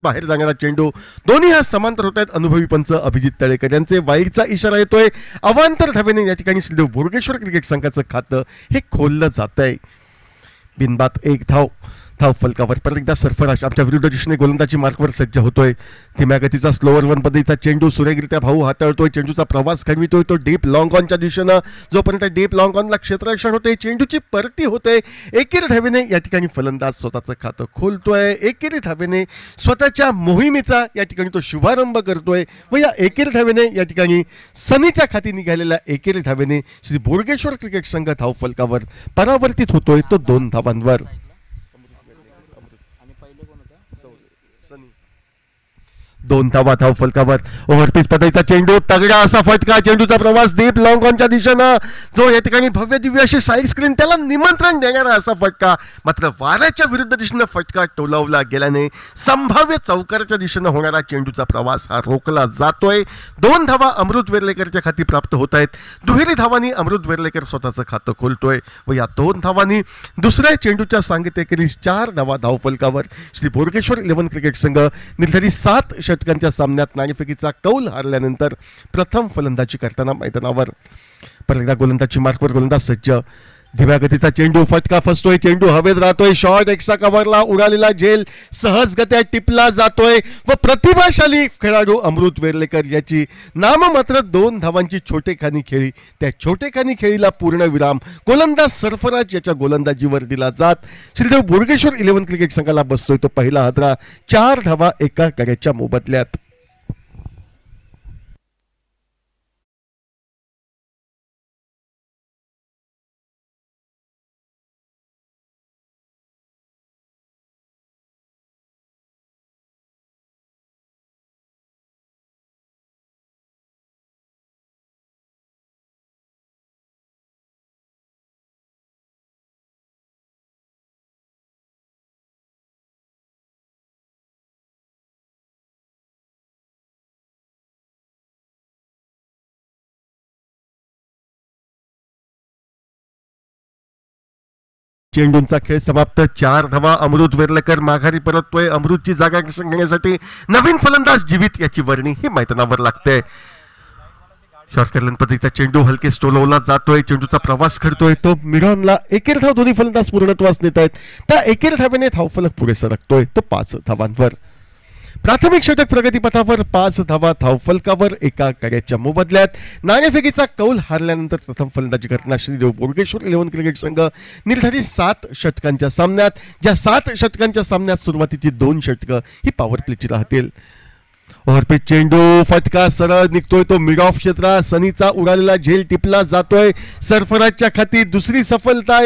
बाहेर जाणारा चेंडू दोन्ही हा समांतर होत आहेत. अनुभवी पंच अभिजित तळेकर यांचे वाईडचा इशारा येतोय. अवांतर धावेने या ठिकाणी श्रीदेव बोरगेश्वर क्रिकेट संघाचं खातं हे खोललं जात आहे. बिनबाद एक धाव धाव फलकावर परत एकदा सरफराज आमच्या विरुद्ध दिशेने गोलंदाजी मार्कवर सज्ज होतोय. धीम्या गतीचा स्लोअर वन पद्धतीचा चेंडू सुरेखरित्या भाऊ हाताळतोय. चेंडूचा प्रवास घडवितोय तो डीप लॉंग ऑनच्या दिशेनं. जोपर्यंत डीप लॉंग ऑनला क्षेत्ररक्षण होते चेंडूची परती होते. एकेरी धावेने या ठिकाणी फलंदाज स्वतःचं खातं खोलतोय. एकेरी धावेने स्वतःच्या मोहिमेचा या ठिकाणी तो शुभारंभ करतोय व या एकेरी धावेने या ठिकाणी सनीच्या खाती निघालेल्या एकेरी धावेने श्री बोरगेश्वर क्रिकेट संघ धाव फलकावर परावर्तित होतोय तो 2 धावांवर. 2 धावा धाव फलकावर. ओव्हरपिच पद्धतीचा चेंडू तगडा असा फटका. चेंडूचा प्रवास डीप लॉंग ऑनच्या दिशेनं जो या ठिकाणी भव्य दिव्य अशी साईड स्क्रीन त्याला निमंत्रण देणारा असा फटका. मात्र वाऱ्याच्या विरुद्ध दिशेनं फटका टोलावला गेल्याने संभाव्य चौकाराच्या दिशेनं होणारा चेंडूचा प्रवास हा रोखला जातोय. 2 धावा अमृत वेर्लेकरच्या खाती प्राप्त होत आहेत. दुहेरी धावांनी अमृत वेर्लेकर स्वतःचं खातं खोलतोय व या 2 धावांनी दुसऱ्या चेंडूच्या सांगतेखेरीज 4 धावा धाव फलकावर श्री बोरगेश्वर 11 क्रिकेट संघ निर्धारित 7 षटकांच्या सामन्यात नाणेफेकीचा कौल हारल्यानंतर प्रथम फलंदाजी करताना मैदानावर. परत गोलंदाजी मार्कवर गोलंदाज सज्ज. धीम्या गतीचा चेंडू फटका फसतोय. चेंडू हवेत राहतोय. शॉर्ट एक्स्ट्रा कव्हरला उडालेला झेल सहजगत्या टिपला जातोय व प्रतिभाशाली खेळाडू अमृत वेर्लेकर याची नाममात्र 2 धावांची छोटेखानी खेळी. त्या छोटेखानी खेळीला पूर्णविराम गोलंदाज सरफराज याच्या गोलंदाजीवर दिला जात श्रीदेव बोरगेश्वर 11 क्रिकेट संघाला बसतोय तो पहिला हादरा 4 धावा एका गड्याच्या मोबदल्यात. चेंडूंचा खेळ समाप्त. 4 धावा. अमृत वेर्लेकर माघारी परततोय. अमृतची जागा घेण्यासाठी नवीन फलंदाज जीवित याची वर्णी ही मैदानावर लागते. शॉर्ट पद्धतीचा चेंडू हलके स्टोलवला जातोय. चेंडूचा प्रवास करतोय तो मिडॉनला. एकेरी धाव दोन्ही फलंदाज पूर्णत्वास नेत आहेत. त्या एकेरी धावेने धावफलक पुढे सरकतोय तो 5 धावांवर. प्राथमिक षटक प्रगतीपथावर 5 धावा धावफलकावर एका गड्याच्या मोबदल्यात. नाणेफेकीचा कौल हारल्यानंतर प्रथम फलंदाजी करताना श्रीदेव बोरगेश्वर 11 क्रिकेट संघ निर्धारित 7 षटकांच्या सामन्यात ज्या 7 षटकांच्या सामन्यात सुरुवातीची 2 षटकं ही पॉवर प्लेची राहतील. ओव्हरपिच चेंडू फटका सरळ निघतोय तो मिड ऑफ क्षेत्रात. सनीचा उडालेला झेल टिपला जातोय. सरफराजच्या खाती दुसरी सफलता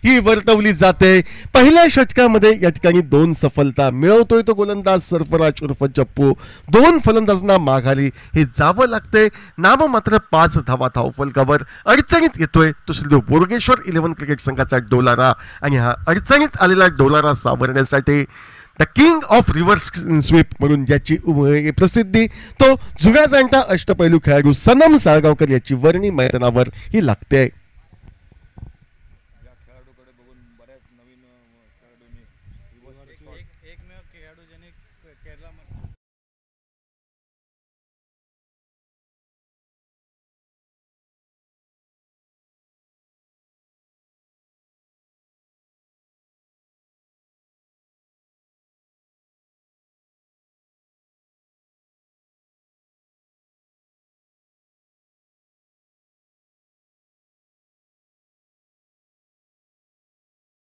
ही वर्तवली जाते. पहिल्या षटकामध्ये या ठिकाणी 2 सफलता मिळवतोय तो गोलंदाज सरफराज उर्फ चप्पू. 2 फलंदाजांना माघारी हे जावं लागतंय. नाममात्र 5 धावा धाव फलकावर. अडचणीत येतोय तो श्रीदेव बोरगेश्वर 11 क्रिकेट संघाचा डोलारा आणि हा अडचणीत आलेला डोलारा सावरण्यासाठी the king of reverse sweep म्हणून ज्याची प्रसिद्धी तो जुन्या जाणता अष्टपैलू खेळाडू सनम साळगावकर याची वर्णी मैदानावर ही लागते.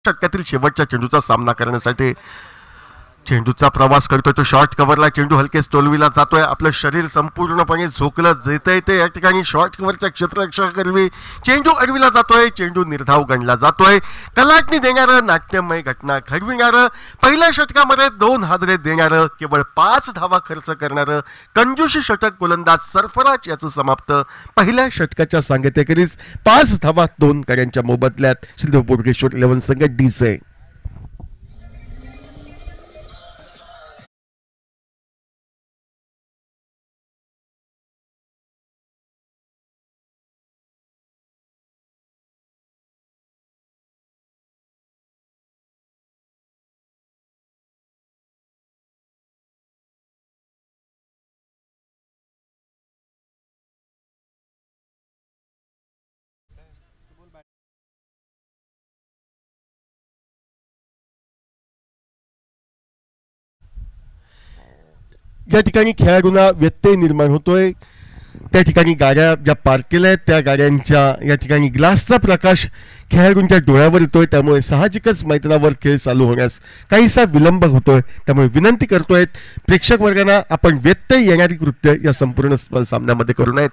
षटकातील शेवटच्या चेंडूचा सामना करण्यासाठी चेंडूचा प्रवास करतोय तो शॉर्ट कव्हरला. चेंडू हलके स्टोलविला जातोय. आपलं शरीर संपूर्णपणे झोकलं येतंय ते या ठिकाणी शॉर्ट कव्हरच्या क्षेत्ररक्षकाकरवी चेंडू अडविला जातोय. चेंडू निर्धाव गणला जातोय. कलाटणी देणारं नाट्यमय घटना घडविणारं पहिल्या षटकामध्ये 2 हादरे देणारं केवळ 5 धावा खर्च करणारं कंजूशी षटक गोलंदाज सरफराज याचं समाप्त. पहिल्या षटकाच्या सांगतेखेरीज 5 धावा 2 गड्यांच्या मोबदल्यात श्रीदेव बोरगेश्वर 11 संघ डीसे. या ठिकाणी खेळाडूंना व्यत्यय निर्माण होतोय, त्या ठिकाणी गाड्या ज्या पार्क केल्या आहेत त्या गाड्यांच्या या ठिकाणी ग्लासचा प्रकाश खेळाडूंच्या डोळ्यावर येतोय, त्यामुळे साहजिकच मैदानावर खेळ चालू होण्यास काहीसा विलंब होतोय. त्यामुळे विनंती करतोय प्रेक्षक वर्गांना, आपण व्यत्यय येणारी कृत्य या संपूर्ण सामन्यामध्ये करू नयेत.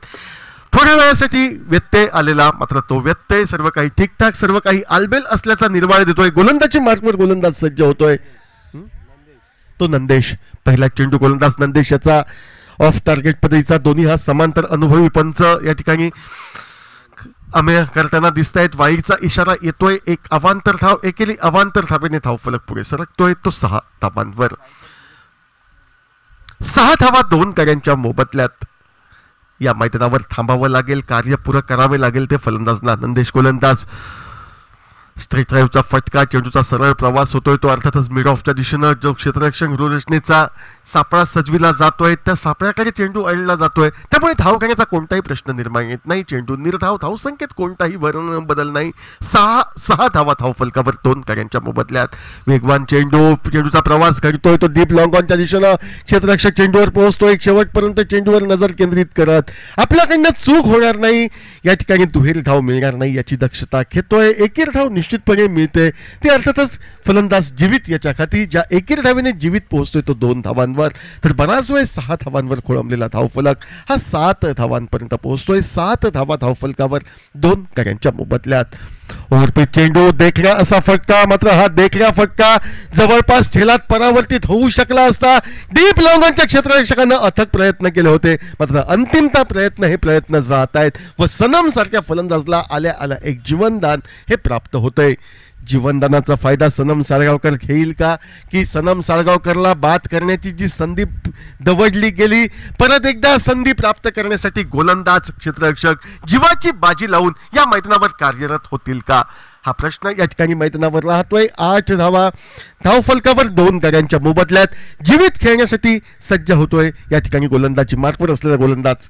थोड्या वेळासाठी व्यत्यय आलेला, मात्र तो व्यत्यय सर्व काही ठीकठाक, सर्व काही आलबेल असल्याचा निर्वाळ देतोय. गोलंदाजी मार्कवर गोलंदाज सज्ज होतोय, तो नंदेश. पहिला चेंडू गोलंदाज नंदेश याचा ऑफ टार्गेट पद्धतीचा. दोन्ही हा समांतर अनुभवी पंच या ठिकाणी अमेय करताना दिसत आहेत. वाईचा इशारा येतोय. एक अवांतर धाव, एकेरी अवांतर धावेने धावफलक पुढे सरकतोय, तो 6 धावांवर. 6 धावा 2 गड्यांच्या मोबदल्यात या मैदानावर थांबावं लागेल, कार्य पुरं करावे लागेल ते फलंदाजला. नंदेश गोलंदाज. स्ट्रेट ड्राईव्हचा फटका, चेंडूचा सरळ प्रवास होतोय, तो अर्थातच मिड ऑफच्या दिशेनं जो क्षेत्ररक्षक गृहरचनेचा सापळा सजविला जातोय त्या सापळ्याकडे चेंडू अडला जातोय, त्यामुळे धाव घेण्याचा कोणताही प्रश्न निर्माण येत नाही. चेंडू निर्धाव, धावसंख्येत कोणताही बदल नाही. 6 धावा धावफलकावर 2 गड्यांच्या मोबदल्यात. वेगवान चेंडू, चेंडूचा प्रवास करतोय, तो डीप लॉंग ऑनच्या दिशेनं क्षेत्ररक्षक चेंडूवर पोहोचतोय. शेवटपर्यंत चेंडूवर नजर केंद्रित करत आपल्याकडनं चूक होणार नाही, या ठिकाणी दुहेरी धाव मिळणार नाही याची दक्षता घेतोय. एकेरी धाव निश्चितपणे मिळते, ते अर्थातच फलंदाज जीवित याच्या खाती. ज्या एकेरी धावेने जीवित पोहोचतोय तो 2 धावांवर, तर बराच वेळ 6 धावांवर खोळंबलेला धावफलक हा 7 धावांपर्यंत पोहोचतोय. 7 धावा धावफलकावर 2 गड्यांच्या मोबदल्यात. ओव्हरपिच चेंडू, देखण्या असा फटका, मात्र हा देखण्या फटका जवळपास ठेलात परावर्तित होऊ शकला असता. डीप लॉंगॉनच्या क्षेत्ररक्षकांना अथक प्रयत्न केले होते, मात्र अंतिमता हे प्रयत्न जात आहेत व सनम सारख्या फलंदाजला आल्या आल्या एक जीवनदान हे प्राप्त होतंय. जीवनदानाचा फायदा सनम साळगावकर घेईल का, की सनम साळगावकरला बाद करण्याची जी संधी दवडली गेली, परत एकदा संधी प्राप्त करण्यासाठी गोलंदाज क्षेत्ररक्षक जीवाची बाजी लावून या मैदानावर कार्यरत होतील का, हा प्रश्न या ठिकाणी मैदानावर राहतोय. 8 धावा धावफलकावर 2 गड्यांच्या मोबदल्यात जीवित खेळण्यासाठी सज्ज होतोय या ठिकाणी गोलंदाजी मार्कवर असलेला गोलंदाज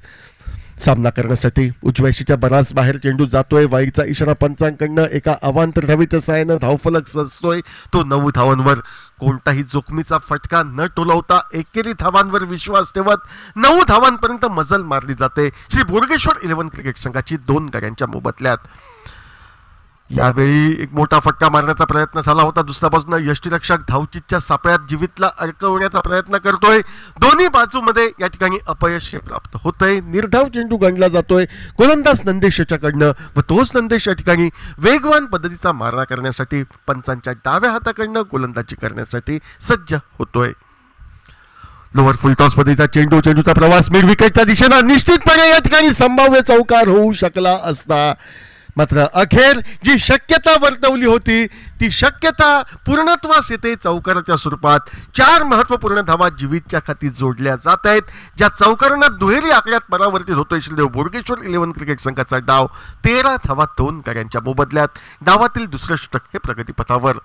सामना करण्यासाठी. उजव्याशीच्या बराच बाहेर चेंडू जातोय. वाईचा इशारा पंचांकडनं एका अवांतर धावेच्या सहाय्यानं धावफलक सजतोय, तो 9 धावांवर. कोणताही जोखमीचा फटका न टोलवता एकेरी धावांवर विश्वास ठेवत 9 धावांपर्यंत मजल मारली जाते श्री बोडगेश्वर 11 क्रिकेट संघाची 2 गड्यांच्या मोबदल्यात. यावेळी एक मोठा फटका मारण्याचा प्रयत्न झाला होता. दुसऱ्या बाजूने यष्टीरक्षक धावचीच्या सापळ्यात जीवितला अडकवण्याचा प्रयत्न करतोय. दोन्ही बाजूमध्ये या ठिकाणी अपयश प्राप्त होतंय. निर्धाव चेंडू गणला जातोय गोलंदाज नंदेश याच्याकडनं व तोच नंदेश या ठिकाणी वेगवान पद्धतीचा मारा करण्यासाठी पंचांच्या डाव्या हाताकडनं गोलंदाजी करण्यासाठी सज्ज होतोय. लोअर फुल टॉस पद्धतीचा चेंडू, चेंडूचा प्रवास मिड विकेटच्या दिशेनं निश्चितपणे या ठिकाणी संभाव्य चौकार होऊ शकला असता, मात्र अखेर जी शक्यता वर्तवली होती ती शक्यता पूर्णत्वास येते. चौकाराच्या स्वरूपात 4 महत्वपूर्ण धावा जीवितच्या खाती जोडल्या जात आहेत, ज्या चौकारांना दुहेरी आकड्यात परावर्तित होतोय श्रीदेव बोडगेश्वर 11 क्रिकेट संघाचा डाव. 13 धावा 2 गड्यांच्या मोबदल्यात. डावातील दुसरं षटक हे प्रगतीपथावर.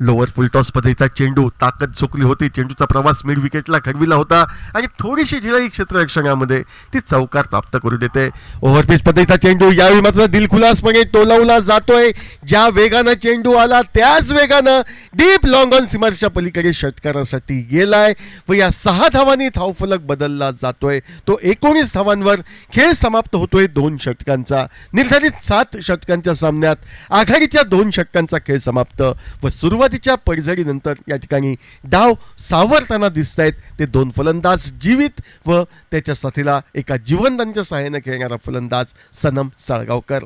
लोअर फुल टॉस पद्धतीचा चेंडू, ताकद झोकली होती, चेंडूचा प्रवास मिड विकेटला घडविला होता आणि थोडीशी ढिलाई क्षेत्ररक्षणामध्ये ती चौकार प्राप्त करू देते. ओव्हरपिच पद्धतीचा चेंडू यावेळी मात्र दिलखुलासपणे टोलावला जातोय. ज्या वेगानं चेंडू आला त्याच वेगानं डीप लॉंग ऑन सीमारेषेच्या पलीकडे षटकारासाठी गेलाय व या 6 धावांनी धावफलक बदलला जातोय. तो 19 धावांवर खेळ समाप्त होतोय 2 षटकांचा. निर्धारित 7 षटकांच्या सामन्यात आघाडीच्या 2 षटकांचा खेळ समाप्त व सुरुवातीच्या पडझडीनंतर या ठिकाणी डाव सावरताना दिसत आहेत ते 2 फलंदाज जीवित व त्याच्या साथीला एका जीवनदानाच्या सहाय्याने खेळणारा फलंदाज सनम साळगावकर.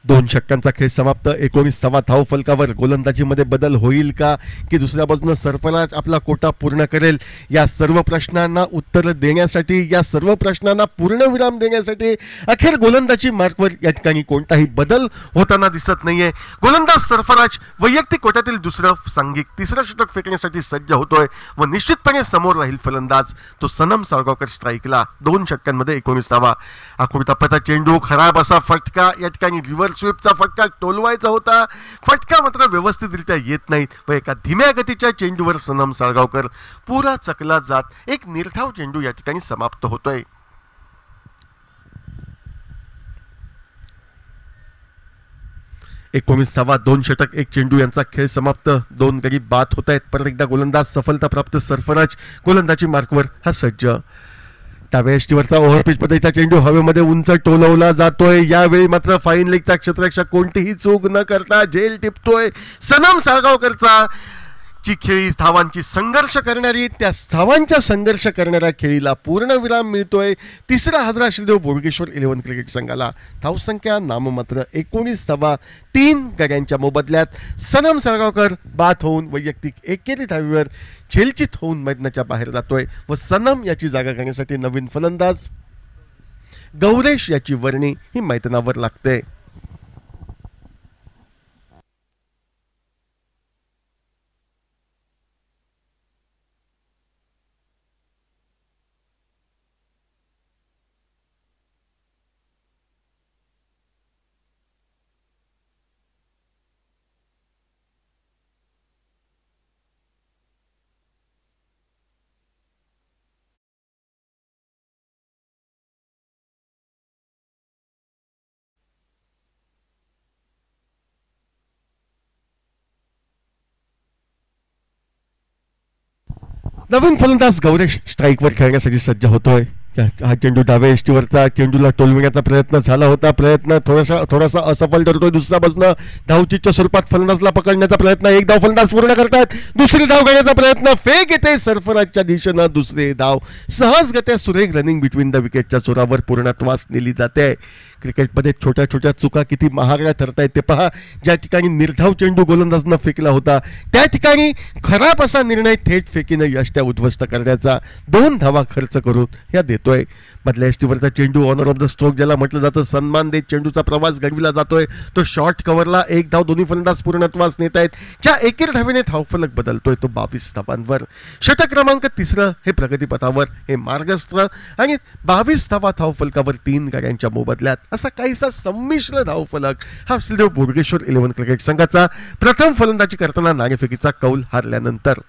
2 षटकांचा खेळ समाप्त. 19 धावा धावफलकावर. गोलंदाजीमध्ये बदल होईल का, की दुसऱ्या बाजूने सरफराज आपला कोटा पूर्ण करेल, या सर्व प्रश्नांना उत्तर देण्यासाठी, या सर्व प्रश्नांना पूर्णविराम देण्यासाठी अखेर गोलंदाजी मार्कवर या ठिकाणी कोणताही बदल होताना दिसत नाहीये. गोलंदाज सरफराज वैयक्तिक कोट्यातील दुसरं सांघिक 3रं षटक फेकण्यासाठी सज्ज होतोय व निश्चितपणे समोर राहील फलंदाज तो सनम साळगावकर. स्ट्राईकला 2 षटकांमध्ये 19 धावा. आखूड टप्प्याचा चेंडू, खराब असा फटका, या ठिकाणी रिव्हर्स स्वीपचा फटका टोलवायचा होता, फटका मात्र व्यवस्थितरित्या येत नाहीत व एका धीम्या गतीच्या चेंडूवर सनम साळगावकर पुरा चकला जात एक निर्धाव चेंडू या ठिकाणी समाप्त होतोय. 19 धावा 2 षटक 1 चेंडू यांचा खेळ समाप्त. 2 गडी बाद होत आहेत. परत एकदा गोलंदाज सफलता प्राप्त. सरफराज गोलंदाजी मार्कवर हा सज्ज. डाव्या यष्टीवरचा ओव्हरपिच पद्धतीचा चेंडू हवेमध्ये उंच टोलवला जातोय. यावेळी मात्र फाईन लेगचा क्षेत्ररक्षक कोणतीही चूक न करता झेल टिपतोय. सनम साळगावकरचा ची खेळी धावांची संघर्ष करणारी, त्या धावांच्या संघर्ष करणाऱ्या खेळीला पूर्णविराम मिळतोय. तिसरा हादरा श्रीदेव बोडगेश्वर 11 क्रिकेट संघाला. धावसंख्या नाममात्र 19 धावा 3 गड्यांच्या मोबदल्यात. सनम साळगावकर बाद होऊन वैयक्तिक एकेरी धावीवर झेलचित होऊन मैदानाच्या बाहेर जातोय व सनम याची जागा घेण्यासाठी नवीन फलंदाज गौरेश याची वर्णी ही मैदानावर लागते. नवीन फलंदाज गौरेश स्ट्राईकवर खेळण्यासाठी सज्ज होतोय. हा चेंडू डाव्या यष्टीवरचा चेंडूला टोलविण्याचा प्रयत्न झाला होता. प्रयत्न थोडासा असफल ठरतोय. दुसरा बाजूनं धावचीच्या स्वरूपात फलंदाजला पकडण्याचा प्रयत्न. एक धाव फलंदाज पूर्ण करतात. दुसरी धाव घेण्याचा प्रयत्न. फेक येते सरफराजच्या दिशेनं. दुसरी धाव सहजगत्या सुरेख रनिंग बिटवीन द विकेटच्या जोरावर पूर्णत्वास नेली जाते. क्रिकेटमध्ये छोट्या छोट्या चुका किती महागड्या ठरतायत ते पहा. ज्या ठिकाणी निर्धाव चेंडू गोलंदाजनं फेकला होता त्या ठिकाणी खराब असा निर्णय थेट फेकीनं यष्ट्या उद्ध्वस्त करण्याचा. 2 धावा खर्च करून या देतोय. मधल्या यष्टीवरचा चेंडू ऑनर ऑफ द स्ट्रोक ज्याला म्हटलं जातं, सन्मान देत चेंडूचा प्रवास घडविला जातोय. तो शॉर्ट कव्हरला. 1 धाव दोन्ही फलंदाज पूर्णत्वास नेत आहेत. ज्या एकेर धावेने धावफलक बदलतोय तो 22 धावांवर. षटक क्रमांक 3 हे प्रगतीपथावर हे मार्गस्थ आणि 22 धावा धावफलकावर 3 गाड्यांच्या मोबदल्यात. असा काहीसा संमिश्र धावफलक हा श्रीदेव बोडगेश्वर 11 क्रिकेट संघाचा प्रथम फलंदाजी करताना नाणेफेकीचा कौल हारल्यानंतर.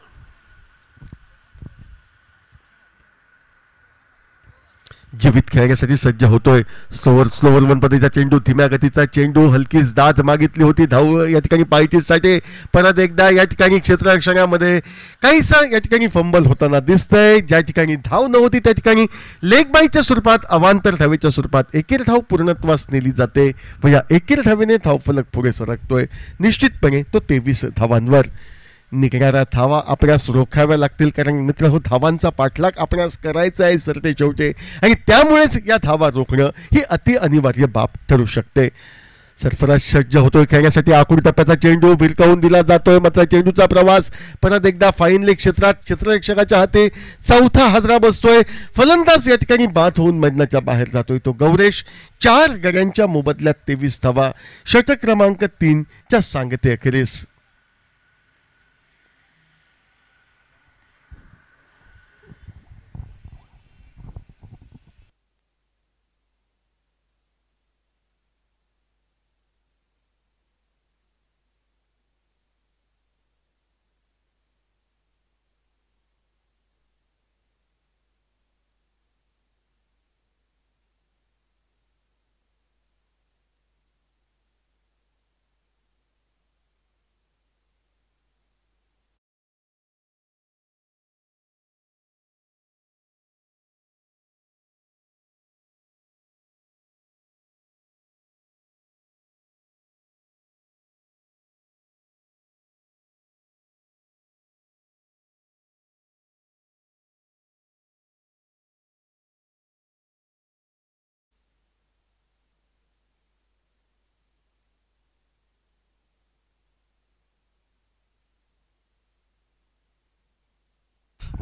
जीवित खेळण्यासाठी सज्ज होतोय. स्लोवर वन पद्धतीचा चेंडू. धीम्या गतीचा चेंडू. हलकीच दाद मागितली होती धाव या ठिकाणी पायचीसाठी. परत एकदा या ठिकाणी क्षेत्ररक्षणामध्ये काहीसा या ठिकाणी फंबल होताना दिसतंय. ज्या ठिकाणी धाव नव्हती त्या ठिकाणी लेग बाईच्या स्वरूपात अवांतर धावेच्या स्वरूपात एकेर धाव पूर्णत्वास नेली जाते व या एकेर धावेने धावफलक पुढे सरकतोय. निश्चितपणे तो 23 धावांवर. निघणाऱ्या धावा आपल्यास रोखाव्या लागतील कारण मित्र हो धावांचा पाठलाग आपल्यास करायचा आहे सरते शेवटे आणि त्यामुळेच या धावा रोखणं ही अति अनिवार्य बाब ठरू शकते. सरफराज सज्ज होतोय खेळण्यासाठी. आखूड टप्प्याचा चेंडू भिरकावून दिला जातोय. मात्र चेंडूचा प्रवास परत एकदा फाईन लेग क्षेत्रात क्षेत्ररक्षकाच्या हाती. चौथा हादरा बसतोय. फलंदाज या ठिकाणी बाद होऊन मैदानाच्या बाहेर जातोय तो गौरेश. 4 गड्यांच्या मोबदल्यात 23 धावा. षटक क्रमांक 3 च्या सांगते अखेरीस.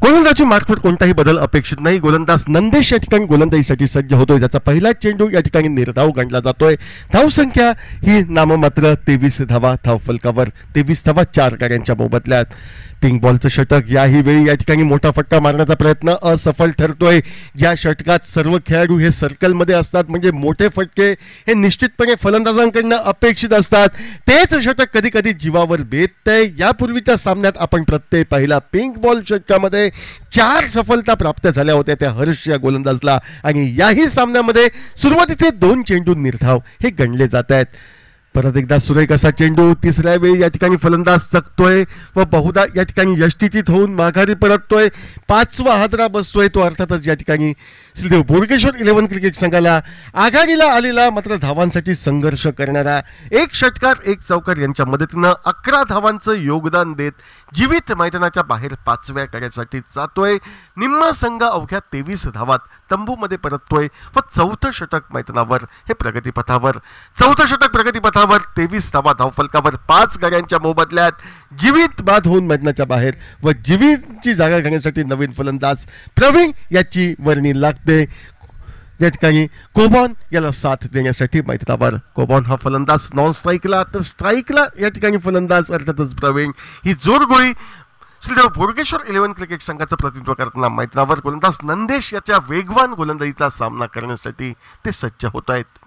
गोलंदाजी मार्फत कोणताही बदल अपेक्षित नाही. गोलंदाज नंदेश या ठिकाणी गोलंदाजीसाठी सज्ज होतोय. त्याचा पहिला चेंडू या ठिकाणी निर्धाव गणला जातोय. धावसंख्या ही नाममात्र 23 धावा धावफलकावर. 23 धावा 4 गाड्यांच्या मोबदल्यात. पिंक बॉलचं षटक. याही वेळी या ठिकाणी मोठा फटका मारण्याचा प्रयत्न असफल ठरतोय. या षटकात सर्व खेळाडू हे सर्कलमध्ये असतात म्हणजे मोठे फटके हे निश्चितपणे फलंदाजांकडनं अपेक्षित असतात. तेच षटक कधी कधी जीवावर बेततंय. यापूर्वीच्या सामन्यात आपण प्रत्येक पहिला पिंक बॉल षटकामध्ये 4 सफलता प्राप्त झाल्या होत्या त्या हर्ष या गोलंदाजला आणि याही सामन्यामध्ये सुरुवातीचे 2 चेंडू निर्धाव हे गणले जात आहेत. परत एकदा सुरेख असा चेंडू तिसऱ्या वेळी या ठिकाणी फलंदाज चकतोय व बहुधा या ठिकाणी यष्टीचीत होऊन माघारी परततोय. 5वा हादरा बसतोय तो अर्थातच या ठिकाणी श्रीदेव बोडगेश्वर 11 क्रिकेट संघाला आघाडीला आलेला मात्र धावांसाठी संघर्ष करणारा एक षटकार एक चौकार यांच्या मदतीनं 11 धावांचं योगदान देत जीवित मैदानाच्या बाहेर 5व्या कार्यासाठी जातोय. निम्मा संघ अवघ्या 23 धावात तंबूमध्ये परततोय व चौथं षटक मैदानावर हे प्रगतीपथावर. चौथं षटक प्रगतीपथावर 23 धावा धावफलकावर 5 गाड्यांच्या मोबदल्यात जीवित बाद होऊन मैदानाच्या बाहेर व जीवितची जागा घेण्यासाठी नवीन फलंदाज प्रवीण याची वर्णी लागते. या ठिकाणी कोबॉन याला साथ देण्यासाठी मैदानावर कोबॉन हा फलंदाज नॉन स्ट्राईकला तर स्ट्राईकला या ठिकाणी फलंदाज अर्थातच प्रवीण. ही जोरगोळी श्रीदेव बोडगेश्वर 11 क्रिकेट संघाचं प्रतिनिधित्व करताना मैदानावर गोलंदाज नंदेश याच्या वेगवान गोलंदाजीचा सामना करण्यासाठी ते सज्ज होत आहेत.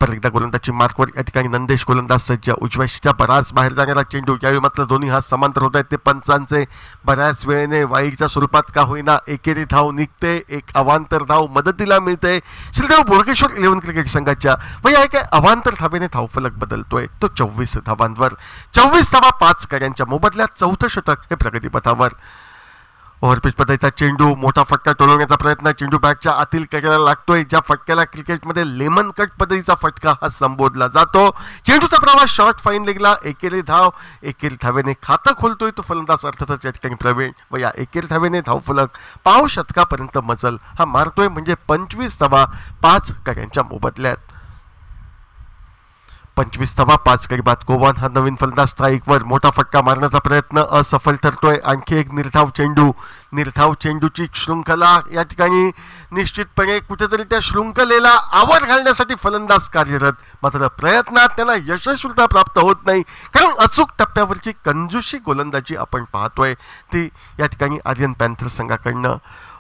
परत एकदा गोलंदाजी मार्कवर या ठिकाणी नंदेश गोलंदाज सज्ज. उजव्याशीच्या बराच बाहेर जाणारा चेंडू यावेळी मात्र दोन्ही हात समांतर होत आहेत. ते पंचांचे बऱ्याच वेळेने वाईटच्या स्वरूपात का होईना एकेरी धाव निघते, एक अवांतर धाव मदतीला मिळते श्रीदेव बोडगेश्वर 11 क्रिकेट संघाच्या व या एका अवांतर धावेने धावफलक बदलतोय तो 24 धावांवर. 24 धावा 5 गाड्यांच्या मोबदल्यात चौथं षटक हे प्रगतीपथावर. ओव्हरपिच पद्धतीचा चेंडू मोठा फटका टोलवण्याचा प्रयत्न चेंडू बॅटच्या आतील कड्याला लागतोय. ज्या फटक्याला क्रिकेटमध्ये लेमन कट पद्धतीचा फटका हा संबोधला जातो. चेंडूचा प्रवास शॉर्ट फाईन लेगला एकेरी धाव एकेरी धावेने खातं खोलतोय तो फलंदाज अर्थातच या ठिकाणी प्रवीण व या एकेरी धावेने धावफलक पाव शतकापर्यंत मजल हा मारतोय म्हणजे 25 धावा 5 गाड्यांच्या मोबदल्यात. 25 धावा 5 गडी बाद. कोबॉन हा नवीन फलंदाज स्ट्राईकवर मोठा फटका मारण्याचा प्रयत्न असफल ठरतोय. आणखी एक निर्धाव चेंडूची शृंखला या ठिकाणी निश्चितपणे कुठेतरी त्या शृंखलेला आवर घालण्यासाठी फलंदाज कार्यरत मात्र प्रयत्नात त्यांना यशस्वीता प्राप्त होत नाही कारण अचूक टप्प्यावरची कंजूशी गोलंदाजी आपण पाहतोय ती या ठिकाणी आर्यन पॅन्थर्स संघाकडनं.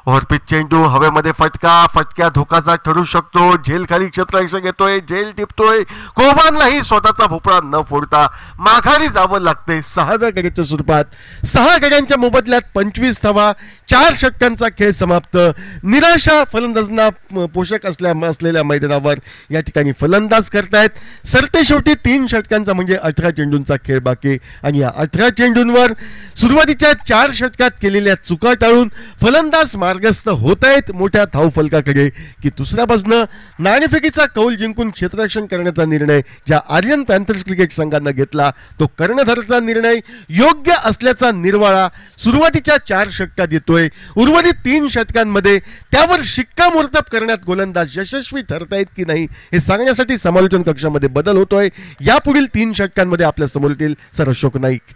ओव्हरपिच चेंडू हवेमध्ये फटक्या धोकाचा ठरू शकतो. झेल खाली क्षेत्ररक्षक घेतोय, झेल टिपतोय. कोबॉनलाही स्वतःचा भोपळा न फोडता माघारी जावं लागते 6व्या गड्याच्या स्वरूपात. 6 गड्यांच्या मोबदल्यात 25 धावा 4 षटकांचा खेळ समाप्त. निराशा फलंदाजांना पोषक असलेल्या मैदानावर या ठिकाणी फलंदाज करतायत. सरते शेवटी 3 षटकांचा म्हणजे 18 चेंडूंचा खेळ बाकी आणि या 18 चेंडूंवर सुरुवातीच्या 4 षटकात केलेल्या चुका टाळून फलंदाज मार्गस्थ होत आहेत मोठ्या धावफलकाकडे की दुसऱ्या बाजूनं नाणेफेकीचा कौल जिंकून क्षेत्ररक्षण करण्याचा निर्णय ज्या आर्यन पॅन्थर्स क्रिकेट संघानं घेतला तो कर्णधाराचा निर्णय योग्य असल्याचा निर्वाळा सुरुवातीच्या 4 षटकात येतोय. उर्वरित 3 षटकांमध्ये त्यावर शिक्कामोर्तब करण्यात गोलंदाज यशस्वी ठरतायत की नाही हे सांगण्यासाठी समालोचन कक्षामध्ये बदल होतोय. यापुढील 3 षटकांमध्ये आपल्या समोर येतील sir Ashok Naik.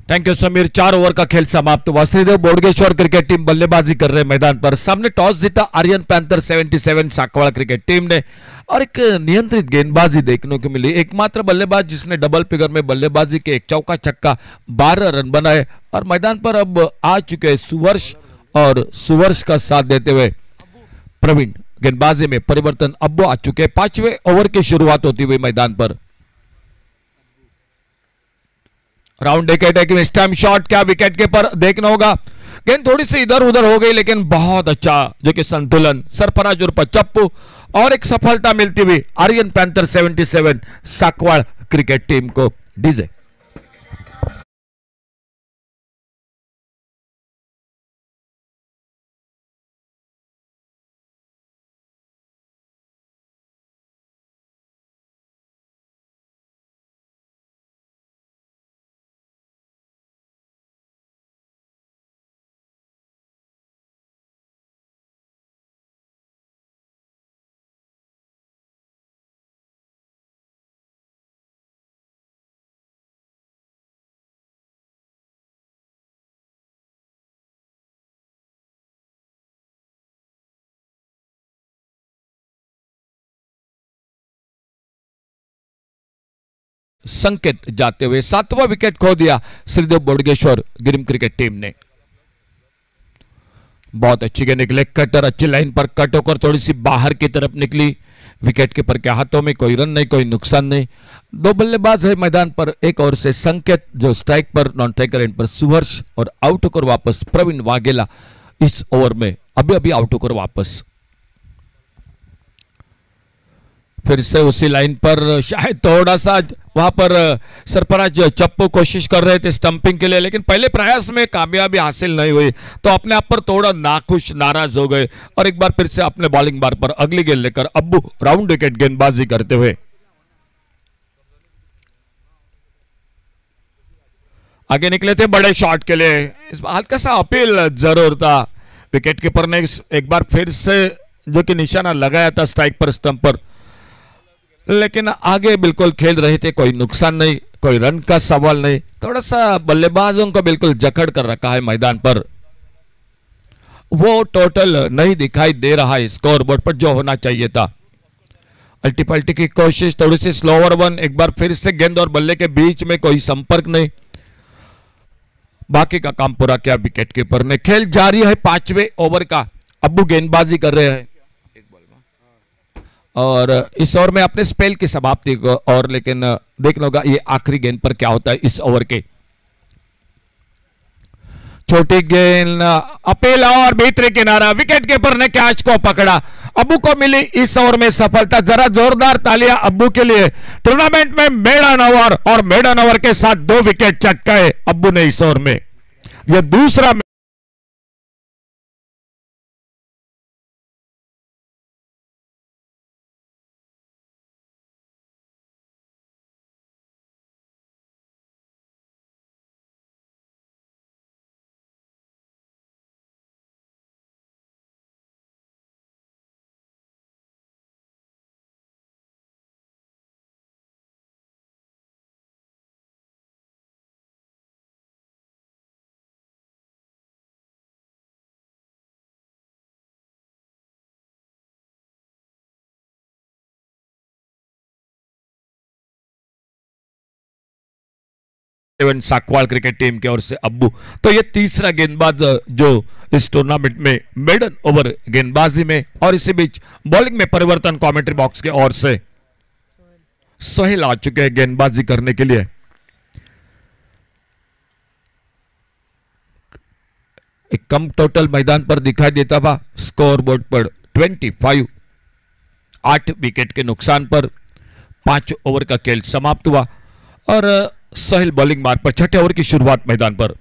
Thank you Sameer. 4 over का खेल समाप्त हुआ. श्रीदेव बोडगेश्वर क्रिकेट टीम बल्लेबाजी कर रहे मैदान पर. सामने टॉस जीता आर्यन पैंथर 77 साकवाड़ा क्रिकेट टीम ने और एक नियंत्रित गेंदबाजी देखने को मिली. एकमात्र बल्लेबाज जिसने डबल फिगर में बल्लेबाजी के एक चौका छक्का 12 रन बनाए और मैदान पर अब आ चुके सुवर्ष और सुवर्ष का साथ देते हुए प्रवीण. गेंदबाजी में परिवर्तन अब आ चुके. 5वें ओवर की शुरुआत होती हुई मैदान पर. राउंड एक अटैकिंग स्टंप शॉट क्या विकेट कीपर देखना होगा. गेंद थोड़ी सी इधर उधर हो गई लेकिन बहुत अच्छा जो कि संतुलन सरफराज उर्फ चप्पू और एक सफलता मिलती हुई Aryan panther 77 Sakwad cricket team को. डीजे संकेत जाते हुए 7वां विकेट खो दिया श्रीदेव बोडगेश्वर ग्रीम क्रिकेट टीम ने. बहुत अच्छी गेंद निकले. कटर अच्छी लाइन पर कट होकर थोड़ी सी बाहर की तरफ निकली. विकेट कीपर के हाथों में कोई रन नहीं, कोई नुकसान नहीं. 2 बल्लेबाज है मैदान पर. एक ओवर से संकेत जो स्ट्राइक पर, नॉन स्ट्राइकर एंड पर सुवर्ष और आउट होकर वापस प्रवीण वाघेला इस ओवर में अभी अभी आउट होकर वापस फिर से उसी लाइन पर शायद थोड़ा सा वहां पर सरफराज चप्पू कोशिश कर रहे थे स्टंपिंग के लिए, लेकिन पहले प्रयास में कामयाबी हासिल नहीं हुई तो अपने आप पर थोड़ा नाखुश नाराज हो गए और एक बार फिर से अपने बॉलिंग बार पर अगली गेंद लेकर अब्बू राउंड विकेट गेंदबाजी करते हुए आगे निकले थे बड़े शॉट के लिए। इस बार हल्का सा अपील जरूर था, विकेट कीपर ने एक बार फिर से जो कि निशाना लगाया था स्ट्राइक पर स्टंप पर, लेकिन आगे बिल्कुल खेल रहे थे, कोई नुकसान नहीं, कोई रन का सवाल नहीं। थोड़ा सा बल्लेबाजों को बिल्कुल जकड़ कर रखा है मैदान पर, वो टोटल नहीं दिखाई दे रहा है स्कोर बोर्ड पर जो होना चाहिए था। अल्टी पल्टी की कोशिश, थोड़ी सी स्लोवर वन, एक बार फिर से गेंद और बल्ले के बीच में कोई संपर्क नहीं, बाकी का काम पूरा किया विकेट कीपर ने। खेल जारी है 5वें ओवर का, अब्बू गेंदबाजी कर रहे हैं और इस ओवर में अपने स्पेल की समाप्ति को, और लेकिन देख लोगा ये आखिरी गेंद पर क्या होता है इस ओवर के। छोटी गेंद अपील और भीतरी किनारा, विकेट कीपर ने कैच को पकड़ा, अब्बू को मिली इस ओवर में सफलता। जरा जोरदार तालियां अब्बू के लिए। टूर्नामेंट में मेडन ओवर और मेडन ओवर के साथ 2 विकेट चटकाए अब्बू ने इस ओवर में, यह दूसरा साकवाल क्रिकेट टीम की ओर से अब्बू। तो ये तीसरा गेंदबाज जो इस टूर्नामेंट में मेडन ओवर गेंदबाजी में, और इसी बीच बॉलिंग में परिवर्तन कमेंट्री बॉक्स की ओर से सोहेल आ चुके हैं गेंदबाजी करने के लिए। एक कम टोटल मैदान पर दिखाई देता था, स्कोर बोर्ड पर 25, 8 विकेट के नुकसान पर 5 ओवर का खेल समाप्त हुआ और सोहेल बॉलिंग मार्ग पर 6ठे ओवर की शुरुआत मैदान पर।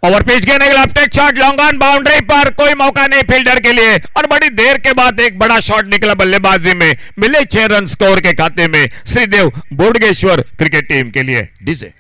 ओवर पिच गेंद, लेफ्ट एक शॉट लॉन्ग ऑन बाउंड्री पर, कोई मौका नहीं फील्डर के लिए और बड़ी देर के बाद एक बड़ा शॉट निकला बल्लेबाजी में, मिले 6 रन स्कोर के खाते में श्रीदेव बोडगेश्वर क्रिकेट टीम के लिए। डीजे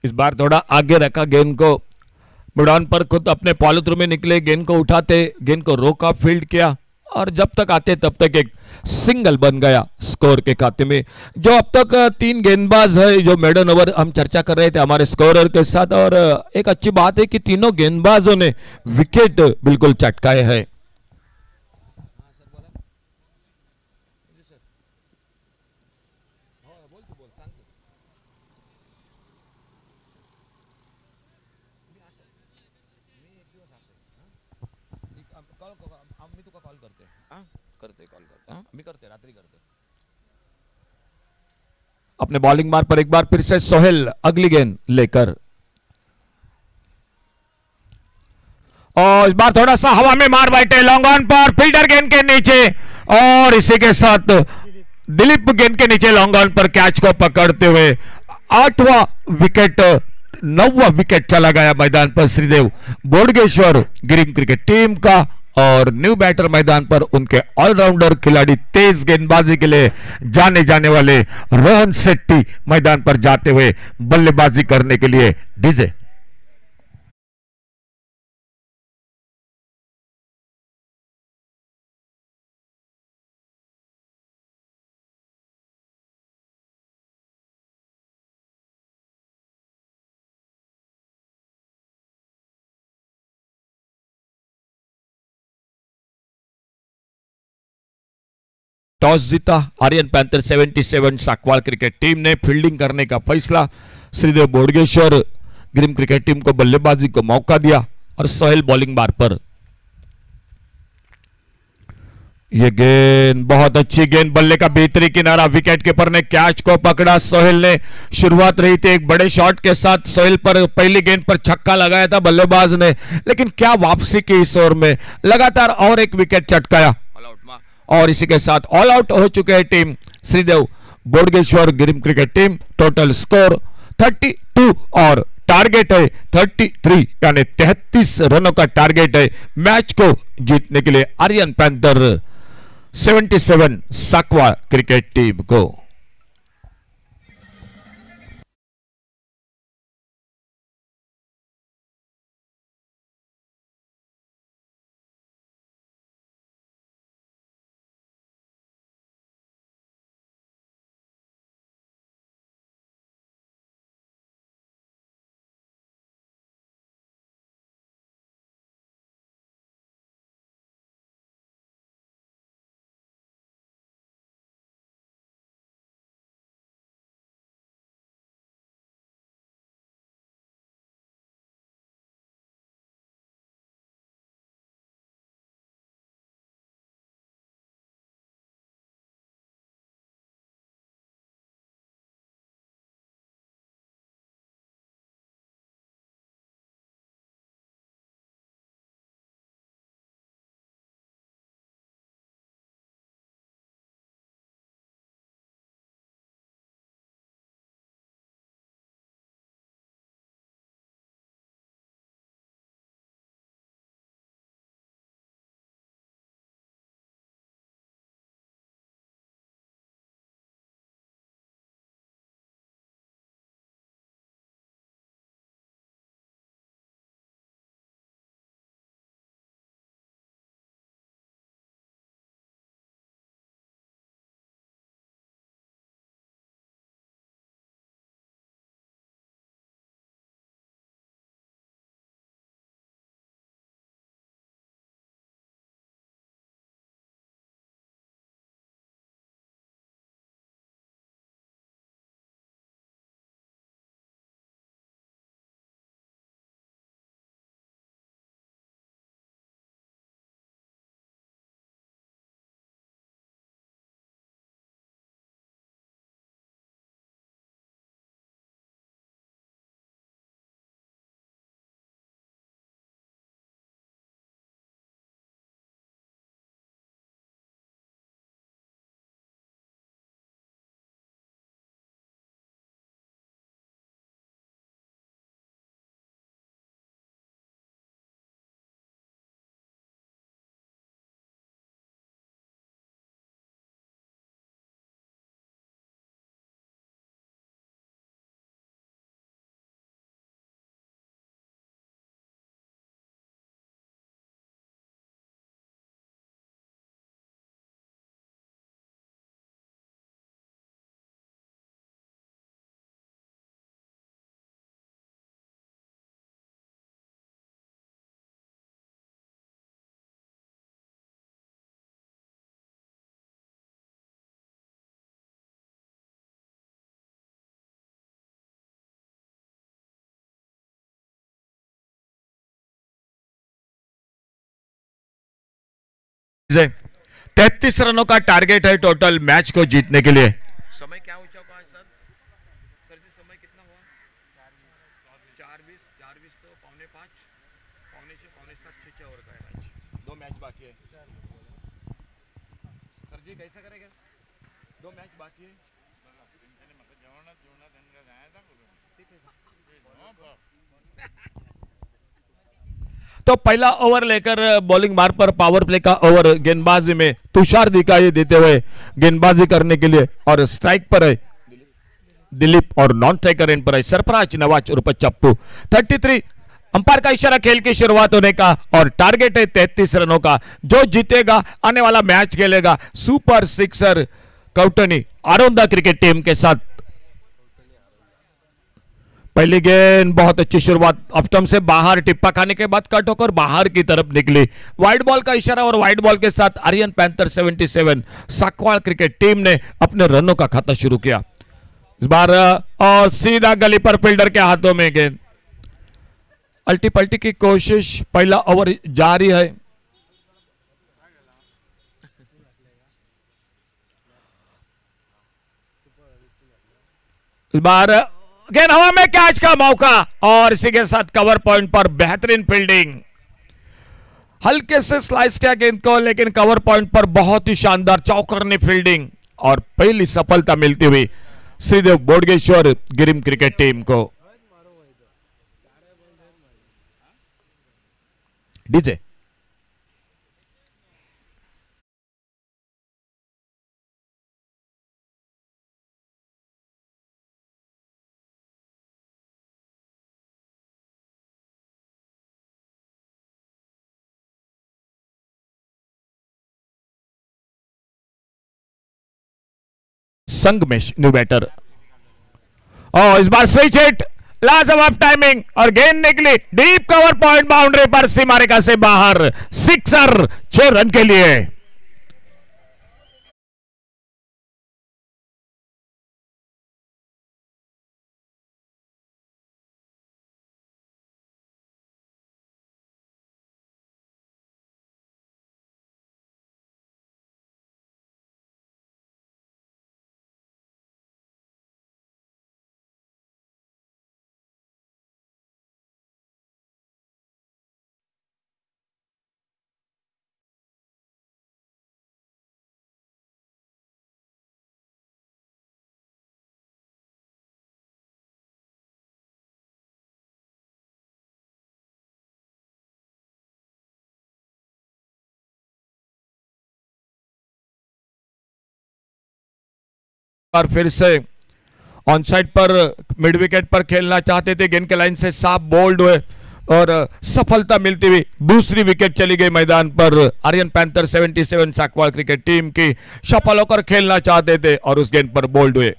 इस बार थोड़ा आगे रखा गेंद को, बुड़ान पर खुद अपने पॉलिथ्रू में निकले, गेंद को उठाते, गेंद को रोका, फील्ड किया और जब तक आते तब तक एक सिंगल बन गया स्कोर के खाते में। जो अब तक 3 गेंदबाज है जो मेडन ओवर हम चर्चा कर रहे थे हमारे स्कोरर के साथ, और एक अच्छी बात है कि तीनों गेंदबाजों ने विकेट बिल्कुल चटकाए हैं। अपने बॉलिंग मार्ग पर एक बार फिर से सोहेल अगली गेंद लेकर, और इस बार थोड़ा सा हवा में मार बैठे लॉन्ग ऑन पर, फील्डर गेंद के नीचे, और इसी के साथ दिलीप गेंद के नीचे लॉन्ग ऑन पर कैच को पकड़ते हुए 8वां विकेट, 9वां विकेट चला गया मैदान पर श्रीदेव बोडगेश्वर गिरिम क्रिकेट टीम का। और न्यू बैटर मैदान पर उनके ऑलराउंडर खिलाड़ी, तेज गेंदबाजी के लिए जाने जाने वाले रोहन शेट्टी मैदान पर जाते हुए बल्लेबाजी करने के लिए। डीजे टॉस जीता Aryan panther 77 Sakwal cricket team ने। फील्डिंग करने का फैसला श्रीदेव बोडगेश्वर ग्रीम क्रिकेट टीम को बल्लेबाजी को मौका दिया और सोहेल बॉलिंग बार पर। यह गेंद बहुत अच्छी गेंद, बल्ले का भीतरी किनारा, विकेट कीपर ने कैच को पकड़ा। सोहेल ने शुरुआत रही थी एक बड़े शॉट के साथ, सोहेल पर पहली गेंद पर छक्का लगाया था बल्लेबाज ने, लेकिन क्या वापसी की इस ओवर में लगातार और एक विकेट चटकाया और इसी के साथ ऑल आउट हो चुके हैं टीम श्रीदेव बोडगेश्वर ग्रीम क्रिकेट टीम। टोटल स्कोर 32 और टारगेट है 33, यानी 33 रनों का टारगेट है मैच को जीतने के लिए आर्यन पैंथर 77 साकवा क्रिकेट टीम को। से 33 रनों का टारगेट है टोटल मैच को जीतने के लिए। समय क्या ऊंचा हुआ सर? सर जी समय कितना हुआ? 4:20 तो 4:45 6:45 6 ओवर का है मैच, 2 मैच बाकी है। सर जी कैसा करेगा? 2 मैच बाकी है। तो पहला ओवर लेकर बॉलिंग मार पर पावर प्ले का ओवर गेंदबाजी में तुषार दिखाई देते हुए गेंदबाजी करने के लिए, और स्ट्राइक पर है दिलीप और नॉन स्ट्राइकर एंड पर है सरफराज नवाज उर्फ चप्पू। 33 अंपायर का इशारा खेल की शुरुआत होने का और टारगेट है 33 रनों का। जो जीतेगा आने वाला मैच खेलेगा super sixer Kautani Aronda cricket team के साथ। पहली गेंद बहुत अच्छी शुरुआत, ऑफ से बाहर, टिप्पा खाने के बाद कट होकर बाहर की तरफ निकली। वाइड बॉल का इशारा और वाइड बॉल के साथ Aryan panther 77 Sakwal cricket team ने अपने रनों का खाता शुरू किया। इस बार और सीधा गली पर फील्डर के हाथों में गेंद, अल्टी पल्टी की कोशिश, पहला ओवर जारी है। इस बार गेंद हवा में, कैच का मौका और इसी के साथ कवर पॉइंट पर बेहतरीन फील्डिंग। हल्के से स्लाइस किया गेंद को, लेकिन कवर पॉइंट पर बहुत ही शानदार चौकरनी फील्डिंग और पहली सफलता मिलती हुई श्रीदेव बोडगेश्वर गिरिम क्रिकेट टीम को। डीजे संगमेश न्यू बैटर, और इस बार स्विच हिट, लाजवाब टाइमिंग और गेंद निकली डीप कवर पॉइंट बाउंड्री पर, सीमा रेखा से बाहर, सिक्सर 6 रन के लिए। और फिर से ऑन साइड पर मिड विकेट पर खेलना चाहते थे, गेंद के लाइन से साफ बोल्ड हुए और सफलता मिलती हुई दूसरी विकेट चली गई मैदान पर। Aryan panther 77 Sakwal cricket team की सफल होकर खेलना चाहते थे और उस गेंद पर बोल्ड हुए।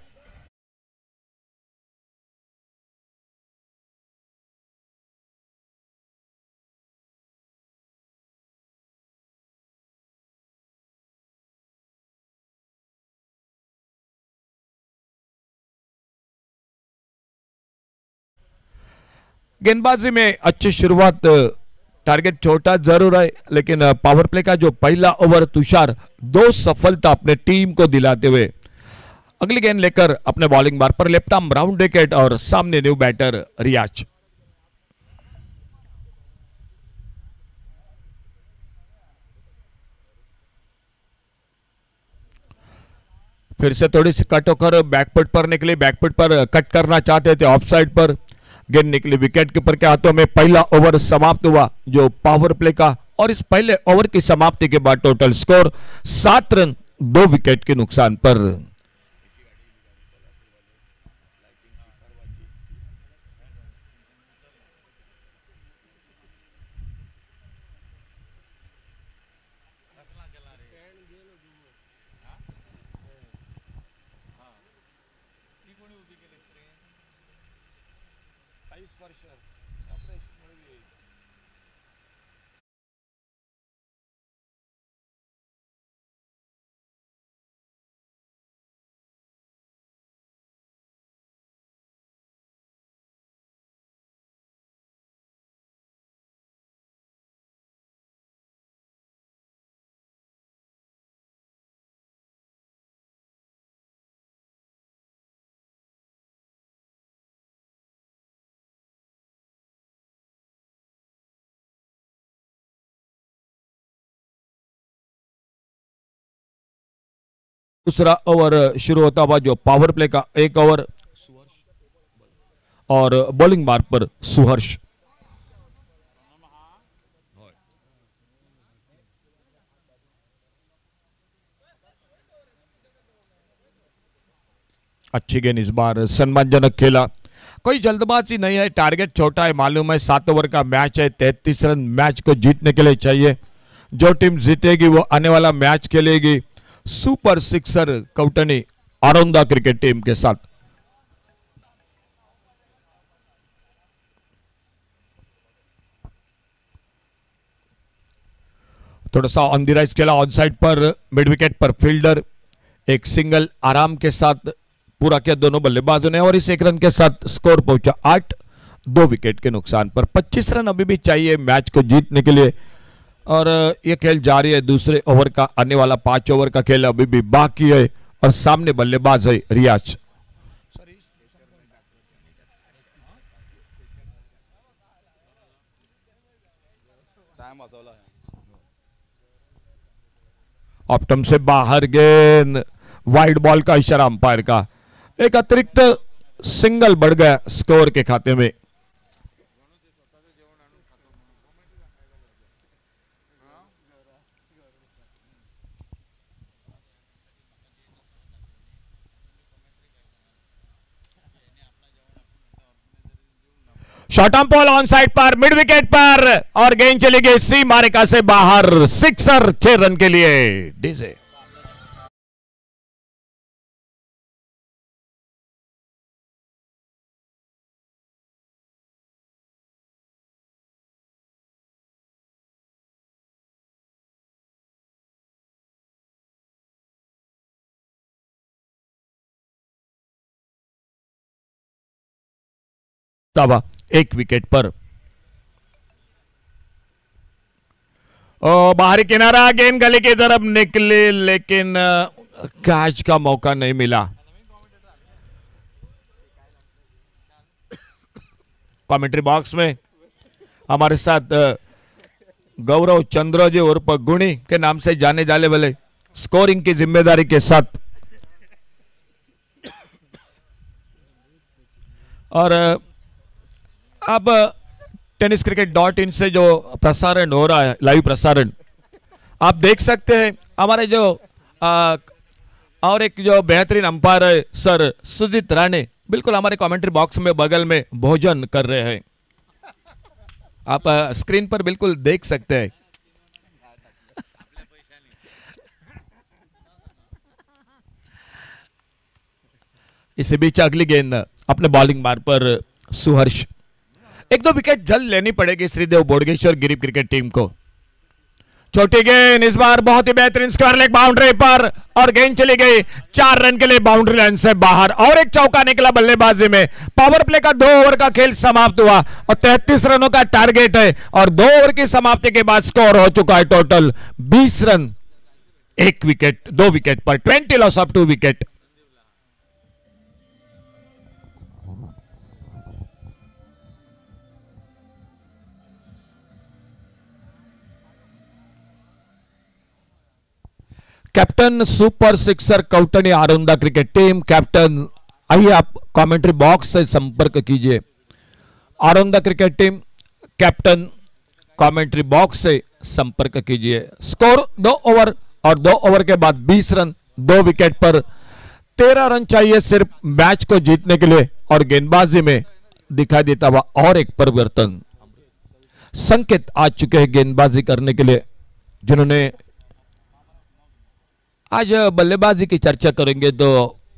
गेंदबाजी में अच्छी शुरुआत, टारगेट छोटा जरूर है, लेकिन पावर प्ले का जो पहला ओवर तुषार 2 सफलता अपने टीम को दिलाते हुए अगली गेंद लेकर अपने बॉलिंग बार पर लेफ्ट आर्म राउंड विकेट और सामने न्यू बैटर रियाज। फिर से थोड़ी सी कट होकर बैकफुट पर निकली, बैकफुट पर कट करना चाहते थे, ऑफ साइड पर गेंद निकली, विकेट कीपर के हाथों में। पहला ओवर समाप्त हुआ जो पावर प्ले का, और इस पहले ओवर की समाप्ति के बाद टोटल स्कोर 7 रन 2 विकेट के नुकसान पर। दूसरा ओवर शुरू होता हुआ जो पावर प्ले का 1 ओवर और बॉलिंग मार्ग पर सुहर्ष। अच्छी गेंद इस बार, सम्मानजनक खेला, कोई जल्दबाजी नहीं है, टारगेट छोटा है, मालूम है 7 ओवर का मैच है, 33 रन मैच को जीतने के लिए चाहिए। जो टीम जीतेगी वो आने वाला मैच खेलेगी super sixer Kautani Aronda cricket team के साथ। थोड़ा सा ऑन द राइज खेला, ऑन साइड पर मिड विकेट पर फील्डर एक सिंगल आराम के साथ पूरा किया दोनों बल्लेबाजों ने और इस एक रन के साथ स्कोर पहुंचा 8, 2 विकेट के नुकसान पर। 25 रन अभी भी चाहिए मैच को जीतने के लिए और यह खेल जारी है। दूसरे ओवर का आने वाला 5 ओवर का खेल अभी भी बाकी है और सामने बल्लेबाज है रियाज। ऑप्टम से बाहर गेंद, वाइड बॉल का इशारा अंपायर का, एक अतिरिक्त सिंगल बढ़ गया स्कोर के खाते में। Short arm ball on side पर मिड विकेट पर और गेंद चली गई सी मारिका से बाहर, सिक्सर 6 रन के लिए डीजे। तब 1 विकेट पर बाहरी किनारा, गेंद गली की तरफ निकली लेकिन कैच का मौका नहीं मिला। कमेंट्री बॉक्स में हमारे साथ गौरव चंद्र जी उर्फ गुणी के नाम से जाने जाने वाले स्कोरिंग की जिम्मेदारी के साथ और अब टेनिस क्रिकेट .in से जो प्रसारण हो रहा है, लाइव प्रसारण आप देख सकते हैं। हमारे जो और एक जो बेहतरीन अंपायर है सर सुजीत राणे, बिल्कुल हमारे कमेंट्री बॉक्स में बगल में भोजन कर रहे हैं। आप स्क्रीन पर बिल्कुल देख सकते हैं। इसी बीच अगली गेंद अपने बॉलिंग मार पर सुहर्ष, 1-2 विकेट जल्द लेनी पड़ेगी श्रीदेव बोडगेश्वर गिरिप क्रिकेट टीम को। छोटी गेंद इस बार बहुत ही बेहतरीन स्क्वायर लेग बाउंड्री पर और गेंद चली गई 4 रन के लिए बाउंड्री लाइन से बाहर और एक चौका निकला बल्लेबाजी में। पावर प्ले का 2 ओवर का खेल समाप्त हुआ और 33 रनों का टारगेट है और 2 ओवर की समाप्ति के बाद स्कोर हो चुका है टोटल 20 रन, 1 विकेट 2 विकेट पर, 20 loss of 2 wicket. Captain super sixer Kautani Aronda cricket team, captain आइए आप कमेंट्री बॉक्स से संपर्क कीजिए। Aronda cricket team captain commentary box से संपर्क कीजिए। स्कोर 2 ओवर और 2 ओवर के बाद 20 रन, 2 विकेट पर 13 रन चाहिए सिर्फ मैच को जीतने के लिए और गेंदबाजी में दिखाई देता हुआ और एक परिवर्तन। संकेत आ चुके हैं गेंदबाजी करने के लिए, जिन्होंने आज बल्लेबाजी की चर्चा करेंगे तो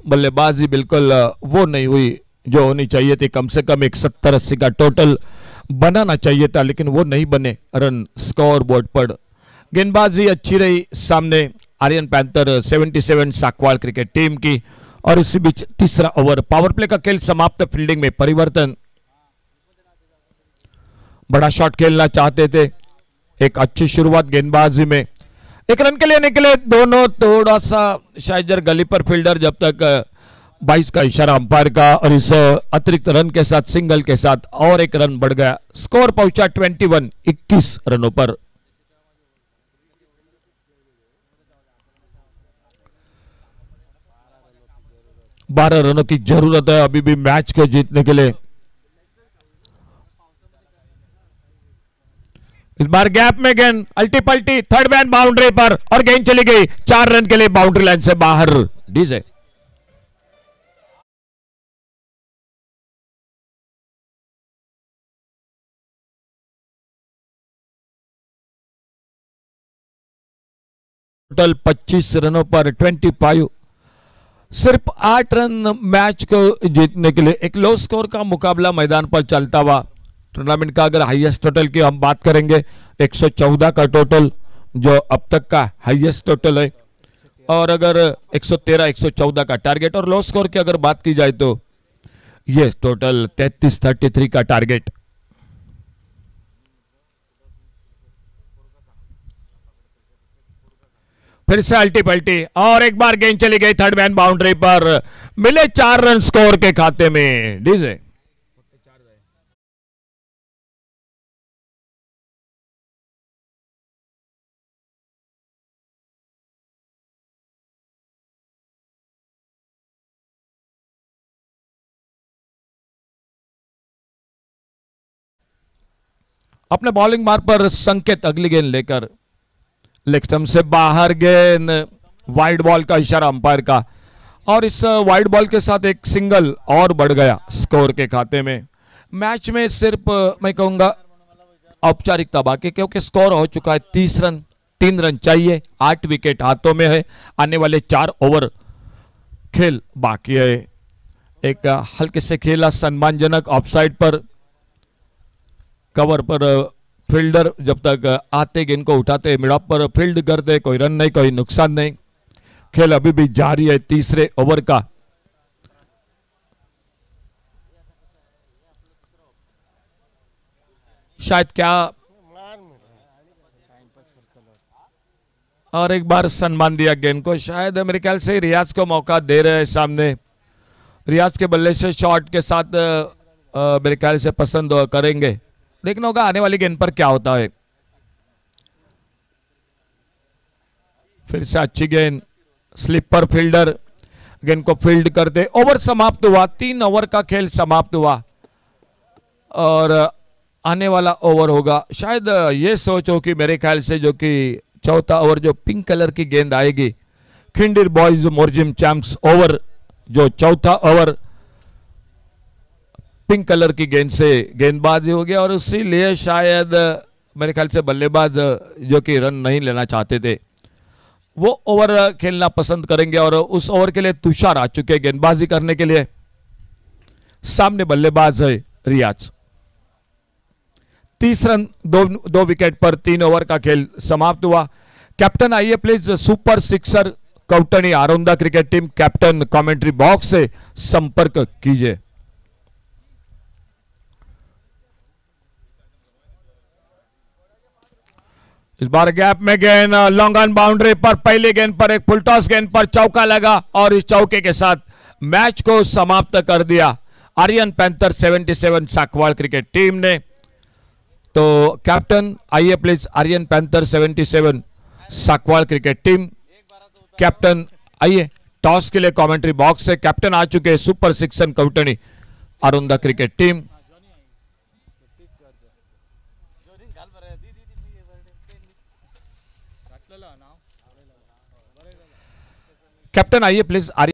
बल्लेबाजी बिल्कुल वो नहीं हुई जो होनी चाहिए थी। कम से कम एक 70-80 का टोटल बनाना चाहिए था लेकिन वो नहीं बने रन स्कोर बोर्ड पर। गेंदबाजी अच्छी रही सामने Aryan panther 77 Sakwal cricket team की और इसी बीच तीसरा ओवर पावर प्ले का खेल समाप्त, फील्डिंग में परिवर्तन। बड़ा शॉट खेलना चाहते थे, एक अच्छी शुरुआत गेंदबाजी में, 1 रन के लिए निकले दोनों, थोड़ा सा शायद गली पर फील्डर जब तक 22 का इशारा अंपायर का और इस अतिरिक्त रन के साथ सिंगल के साथ और 1 रन बढ़ गया। स्कोर पहुंचा 21, 21 रनों पर। बारह रनों की जरूरत है अभी भी मैच को जीतने के लिए। इस बार गैप में गेंद अल्टी पल्टी, थर्ड मैन बाउंड्री पर और गेंद चली गई 4 रन के लिए बाउंड्री लाइन से बाहर। डीजे टोटल 25 रनों पर 25, सिर्फ 8 रन मैच को जीतने के लिए। एक लो स्कोर का मुकाबला मैदान पर चलता हुआ। टूर्नामेंट का अगर हाईएस्ट टोटल की हम बात करेंगे 114 का टोटल, जो अब तक का हाईएस्ट टोटल है। और अगर 113 114 का टारगेट और लो स्कोर की अगर बात की जाए तो ये टोटल 33-33 का टारगेट। फिर से अल्टी पल्टी और एक बार गेंद चली गई थर्ड मैन बाउंड्री पर, मिले 4 रन स्कोर के खाते में। डीजे अपने बॉलिंग मार्ग पर संकेत अगली गेंद लेकर, लेग स्टंप से बाहर गेंद, वाइड बॉल का इशारा अंपायर का, और इस वाइड बॉल के साथ एक सिंगल और बढ़ गया स्कोर के खाते में। मैच में सिर्फ मैं कहूंगा औपचारिकता बाकी, क्योंकि स्कोर हो चुका है 30 रन, 3 रन चाहिए, 8 विकेट हाथों में है, आने वाले 4 ओवर खेल बाकी है। एक हल्के से खेला सम्मानजनक ऑफसाइड पर, कवर पर फील्डर जब तक आते गेंद को उठाते मिड ऑफ पर फील्ड करते, कोई रन नहीं, कोई नुकसान नहीं। खेल अभी भी जारी है तीसरे ओवर का। शायद क्या और एक बार सम्मान दिया गेंद को, शायद मेरे ख्याल से रियाज को मौका दे रहे हैं सामने। रियाज के बल्ले से शॉट के साथ मेरे ख्याल से पसंद करेंगे। देखना होगा आने वाली गेंद पर क्या होता है। फिर से अच्छी गेंद, स्लिपर फील्डर गेंद को फील्ड करते, ओवर समाप्त हुआ, 3 ओवर का खेल समाप्त हुआ और आने वाला ओवर होगा शायद ये सोचो कि मेरे ख्याल से जो कि चौथा ओवर जो पिंक कलर की गेंद आएगी, खिंडीर बॉयज मोरजिम चैंप्स ओवर, जो चौथा ओवर पिंक कलर की गेंद से गेंदबाजी हो गया और इसीलिए शायद मेरे ख्याल से बल्लेबाज जो कि रन नहीं लेना चाहते थे वो ओवर खेलना पसंद करेंगे और उस ओवर के लिए तुषार आ चुके हैं गेंदबाजी करने के लिए। सामने बल्लेबाज है रियाज। 30 रन, 2 विकेट पर 3 ओवर का खेल समाप्त हुआ। कैप्टन आइए please, super sixer Kautani Aronda cricket team captain commentary box से संपर्क कीजिए। इस बार गैप में गेंद, लॉन्ग ऑन बाउंड्री पर, पहली गेंद पर एक फुल टॉस गेंद पर चौका लगा और इस चौके के साथ मैच को समाप्त कर दिया Aryan panther 77 Sakwad cricket team ने। तो कैप्टन आइए please, Aryan panther 77 Sakwad cricket team captain आइए, टॉस के लिए कमेंट्री बॉक्स से कैप्टन आ चुके हैं super sixer Kautani Aronda cricket team. Captain आइए प्लीज।